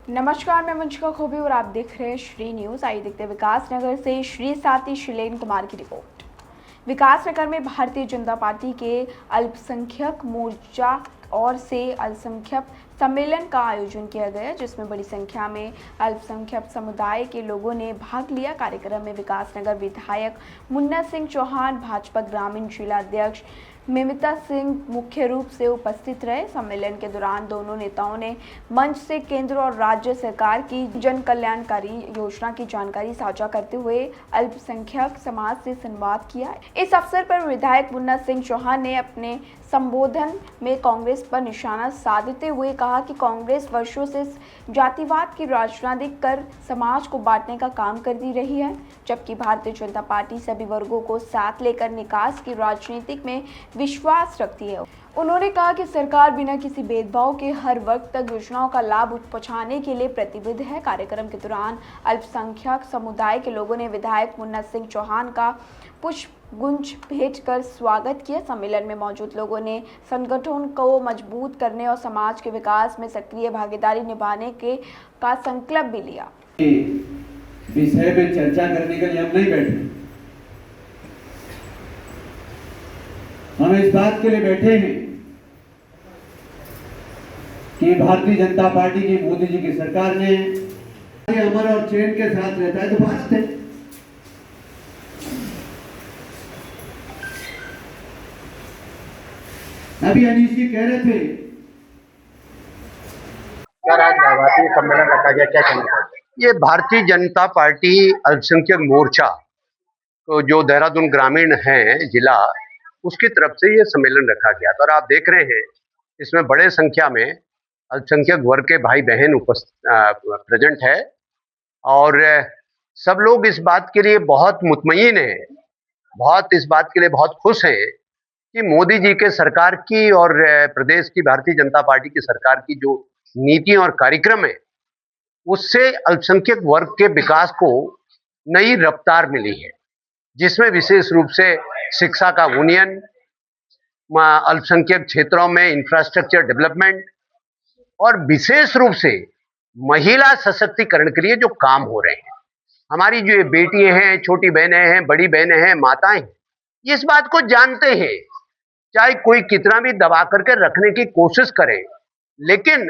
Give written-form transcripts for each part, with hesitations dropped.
नमस्कार, मैं वंशिका खोबी और आप देख रहे हैं श्री न्यूज। आइए देखते हैं विकास नगर से श्री साथी शिलेन कुमार की रिपोर्ट। विकास नगर में भारतीय जनता पार्टी के अल्पसंख्यक मोर्चा और से अल्पसंख्यक सम्मेलन का आयोजन किया गया, जिसमें बड़ी संख्या में अल्पसंख्यक समुदाय के लोगों ने भाग लिया। कार्यक्रम में विकास नगर विधायक मुन्ना सिंह चौहान, भाजपा ग्रामीण जिला अध्यक्ष मिमिता सिंह मुख्य रूप से उपस्थित रहे। सम्मेलन के दौरान दोनों नेताओं ने मंच से केंद्र और राज्य सरकार की जन कल्याणकारी योजना की जानकारी साझा करते हुए अल्पसंख्यक समाज से संवाद किया। इस अवसर पर विधायक मुन्ना सिंह चौहान ने अपने संबोधन में कांग्रेस पर निशाना साधते हुए कहा कि कांग्रेस वर्षों से जातिवाद की राजनीति कर समाज को बांटने का काम करती रही है, जबकि भारतीय जनता पार्टी सभी वर्गों को साथ लेकर विकास की राजनीति में विश्वास रखती है। उन्होंने कहा कि सरकार बिना किसी भेदभाव के हर वर्ग तक योजनाओं का लाभ पहुंचाने के लिए प्रतिबद्ध है। कार्यक्रम के दौरान अल्पसंख्यक समुदाय के लोगों ने विधायक मुन्ना सिंह चौहान का पुष्पगुच्छ भेंट कर स्वागत किया। सम्मेलन में मौजूद लोगों ने संगठन को मजबूत करने और समाज के विकास में सक्रिय भागीदारी निभाने का संकल्प भी लिया। विषय में चर्चा करने के लिए हम नहीं बैठे, हम इस बात के लिए बैठे हैं कि भारतीय जनता पार्टी की मोदी जी की सरकार ने अमर और चैन के साथ रहता है तो भारत है। अभी अनीश जी कह रहे थे क्या आज भारतीय सम्मेलन रखा गया, क्या कहना चाहते हैं? ये भारतीय जनता पार्टी अल्पसंख्यक मोर्चा तो जो देहरादून ग्रामीण है जिला, उसकी तरफ से ये सम्मेलन रखा गया था और आप देख रहे हैं इसमें बड़े संख्या में अल्पसंख्यक वर्ग के भाई बहन प्रेजेंट है और सब लोग इस बात के लिए बहुत मुतमईन है, बहुत इस बात के लिए बहुत खुश हैं कि मोदी जी के सरकार की और प्रदेश की भारतीय जनता पार्टी की सरकार की जो नीति और कार्यक्रम है उससे अल्पसंख्यक वर्ग के विकास को नई रफ्तार मिली है, जिसमें विशेष रूप से शिक्षा का उन्नयन, अल्पसंख्यक क्षेत्रों में इंफ्रास्ट्रक्चर डेवलपमेंट और विशेष रूप से महिला सशक्तिकरण के लिए जो काम हो रहे हैं। हमारी जो ये बेटियां हैं, छोटी बहनें हैं, बड़ी बहनें हैं, माताएं हैं, इस बात को जानते हैं, चाहे कोई कितना भी दबा करके रखने की कोशिश करे, लेकिन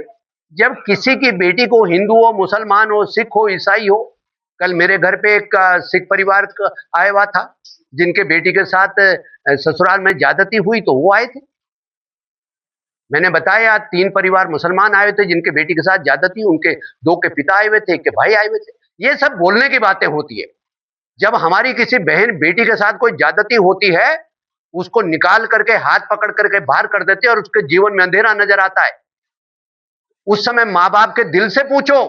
जब किसी की बेटी को हिंदू हो, मुसलमान हो, सिख हो, ईसाई हो, कल मेरे घर पे एक सिख परिवार आया हुआ था जिनके बेटी के साथ ससुराल में ज्यादती हुई तो वो आए थे। मैंने बताया 3 परिवार मुसलमान आए थे जिनके बेटी के साथ ज्यादती, उनके 2 के पिता आए हुए थे, 1 के भाई आए हुए थे। ये सब बोलने की बातें होती है। जब हमारी किसी बहन बेटी के साथ कोई ज्यादती होती है, उसको निकाल करके हाथ पकड़ करके बाहर कर देते हैं और उसके जीवन में अंधेरा नजर आता है। उस समय माँ बाप के दिल से पूछो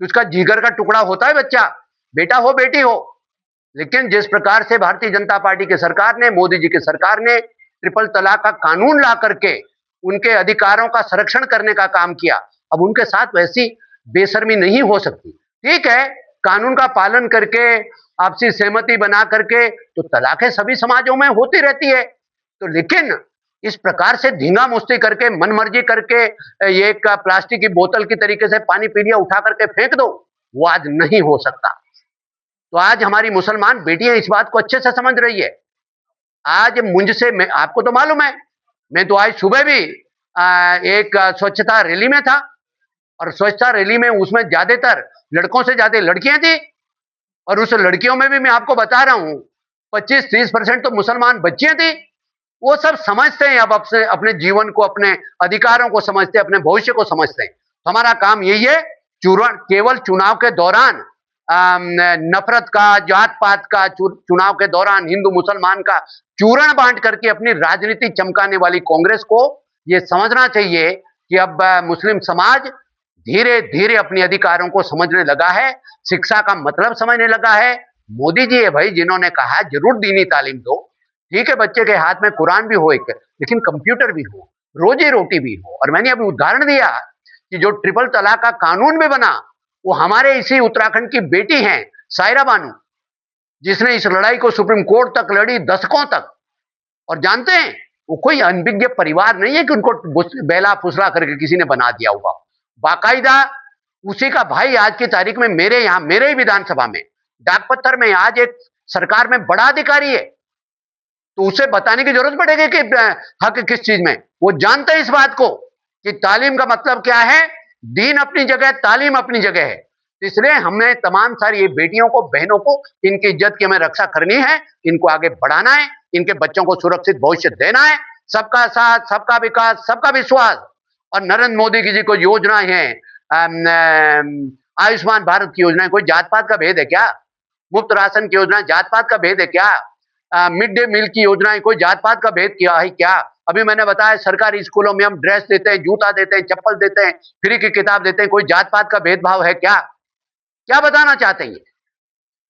कि उसका जिगर का टुकड़ा होता है बच्चा, बेटा हो बेटी हो। लेकिन जिस प्रकार से भारतीय जनता पार्टी की सरकार ने, मोदी जी की सरकार ने ट्रिपल तलाक का कानून ला करके उनके अधिकारों का संरक्षण करने का काम किया, अब उनके साथ वैसी बेशर्मी नहीं हो सकती। ठीक है, कानून का पालन करके आपसी सहमति बना करके तो तलाकें सभी समाजों में होती रहती है, तो लेकिन इस प्रकार से धींगा मुश्ती करके, मनमर्जी करके ये एक प्लास्टिक की बोतल की तरीके से पानी पी लिया, उठा करके फेंक दो, वो आज नहीं हो सकता। तो आज हमारी मुसलमान बेटियां इस बात को अच्छे से समझ रही है। आज मुझसे, मैं आपको तो मालूम है, मैं तो आज सुबह भी एक स्वच्छता रैली में था और स्वच्छता रैली में उसमें ज्यादातर लड़कों से ज्यादा लड़कियां थी और उस लड़कियों में भी मैं आपको बता रहा हूं 25-30% तो मुसलमान बच्चियां थी। वो सब समझते हैं, अब अपने जीवन को, अपने अधिकारों को समझते हैं, अपने भविष्य को समझते हैं। तो हमारा काम यही है, केवल चुनाव के दौरान नफरत का, जात पात का, चुनाव के दौरान हिंदू मुसलमान का चूरण बांट करके अपनी राजनीति चमकाने वाली कांग्रेस को यह समझना चाहिए कि अब मुस्लिम समाज धीरे धीरे अपने अधिकारों को समझने लगा है, शिक्षा का मतलब समझने लगा है। मोदी जी है भाई जिन्होंने कहा जरूर दीनी तालीम दो, ठीक है, बच्चे के हाथ में कुरान भी हो एक, लेकिन कंप्यूटर भी हो, रोजी रोटी भी हो। और मैंने अभी उदाहरण दिया कि जो ट्रिपल तलाक का कानून भी बना, वो हमारे इसी उत्तराखंड की बेटी हैं सायरा बानू, जिसने इस लड़ाई को सुप्रीम कोर्ट तक लड़ी, दशकों तक। और जानते हैं, वो कोई अनभिज्ञ परिवार नहीं है कि उनको बेला फुसला करके किसी ने बना दिया होगा। बाकायदा उसी का भाई आज की तारीख में मेरे यहां, मेरे ही विधानसभा में डाकपत्थर में आज एक सरकार में बड़ा अधिकारी है, तो उसे बताने की जरूरत पड़ेगी कि हक किस चीज में। वो जानता है इस बात को कि तालीम का मतलब क्या है, दीन अपनी जगह, तालीम अपनी जगह है। तो इसलिए हमें तमाम सारी ये बेटियों को, बहनों को, इनकी इज्जत की हमें रक्षा करनी है, इनको आगे बढ़ाना है, इनके बच्चों को सुरक्षित भविष्य देना है। सबका साथ, सबका विकास, सबका विश्वास। और नरेंद्र मोदी जी को योजना है, आयुष्मान भारत की योजना, कोई जात पात का भेद है क्या? मुफ्त राशन की योजना जात पात का भेद है क्या? मिड डे मील की योजनाएं कोई जात पात का भेद किया है क्या? अभी मैंने बताया सरकारी स्कूलों में हम ड्रेस देते हैं, जूता देते हैं, चप्पल देते हैं, फ्री की किताब देते हैं, कोई जात पात का भेदभाव है क्या? क्या बताना चाहते हैं?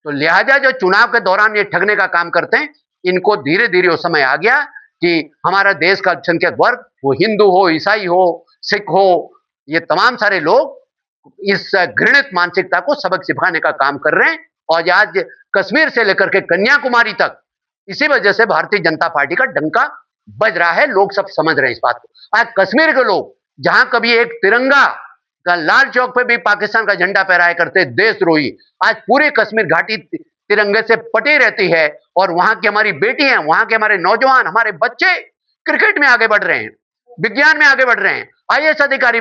तो लिहाजा जो चुनाव के दौरान ये ठगने का काम करते हैं, इनको धीरे धीरे वो समय आ गया कि हमारा देश का अल्पसंख्यक वर्ग, वो हिंदू हो, ईसाई हो, सिख हो, ये तमाम सारे लोग इस घृणित मानसिकता को सबक सिखाने का काम कर रहे हैं। और आज कश्मीर से लेकर के कन्याकुमारी तक इसी वजह से भारतीय जनता पार्टी का डंका बज रहा है। लोग सब समझ रहे हैं इस बात को। आज कश्मीर के लोग, जहां कभी एक तिरंगा का लाल चौक पे भी पाकिस्तान का झंडा फहराया करते देशद्रोही, आज पूरी कश्मीर घाटी तिरंगे से पटी रहती है। और वहां की हमारी बेटियां, वहां के हमारे नौजवान, हमारे बच्चे क्रिकेट में आगे बढ़ रहे हैं, विज्ञान में आगे बढ़ रहे हैं, आईएएस अधिकारी